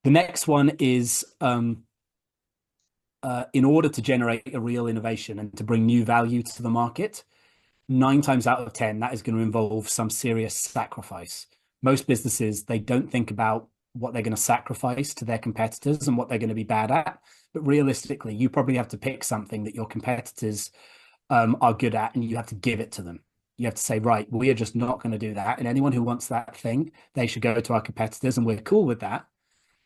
The next one is in order to generate a real innovation and to bring new value to the market, 9 times out of 10, that is going to involve some serious sacrifice. Most businesses, they don't think about what they're going to sacrifice to their competitors and what they're going to be bad at. But realistically, you probably have to pick something that your competitors are good at, and you have to give it to them. You have to say, right, we are just not going to do that. And anyone who wants that thing, they should go to our competitors, and we're cool with that.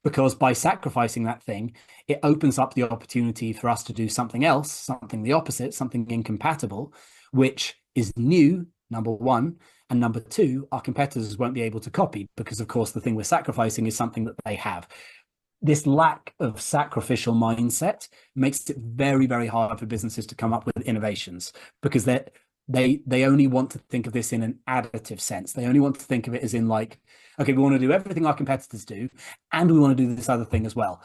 Because by sacrificing that thing, it opens up the opportunity for us to do something else, something the opposite, something incompatible, which is new, number one. And number two, our competitors won't be able to copy because, of course, the thing we're sacrificing is something that they have. This lack of sacrificial mindset makes it very, very hard for businesses to come up with innovations because they only want to think of this in an additive sense. They only want to think of it as in like, okay, we want to do everything our competitors do, and we want to do this other thing as well.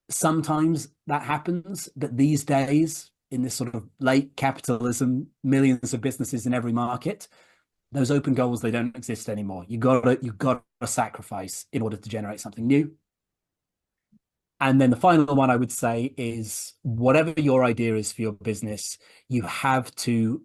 Sometimes that happens, but these days, in this sort of late capitalism, millions of businesses in every market, those open goals, they don't exist anymore. You got to sacrifice in order to generate something new. And then the final one I would say is whatever your idea is for your business, you have to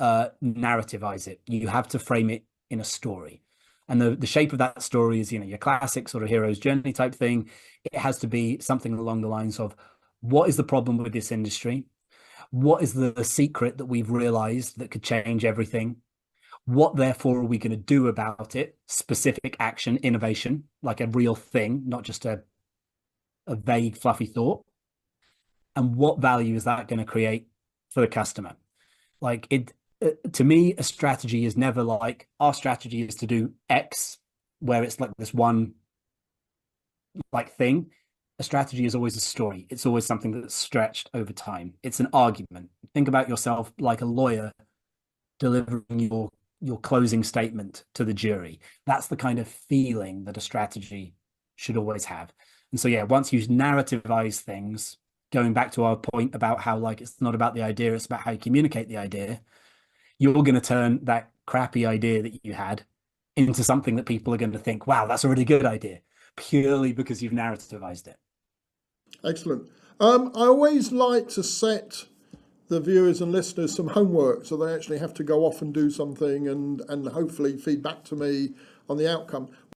narrativize it. You have to frame it in a story. And the shape of that story is, your classic sort of hero's journey type thing. It has to be something along the lines of what is the problem with this industry? What is the secret that we've realized that could change everything? What, therefore, are we going to do about it? Specific action, innovation, like a real thing, not just a vague, fluffy thought. And what value is that going to create for the customer? Like to me, a strategy is never like our strategy is to do X, where it's like this one like thing. A strategy is always a story. It's always something that's stretched over time. It's an argument. Think about yourself like a lawyer delivering your closing statement to the jury. That's the kind of feeling that a strategy should always have. And so, yeah, once you narrativize things, going back to our point about how like it's not about the idea, it's about how you communicate the idea, you're going to turn that crappy idea that you had into something that people are going to think, wow, that's a really good idea, purely because you've narrativized it. Excellent. I always like to set the viewers and listeners some homework so they actually have to go off and do something and hopefully feed back to me on the outcome.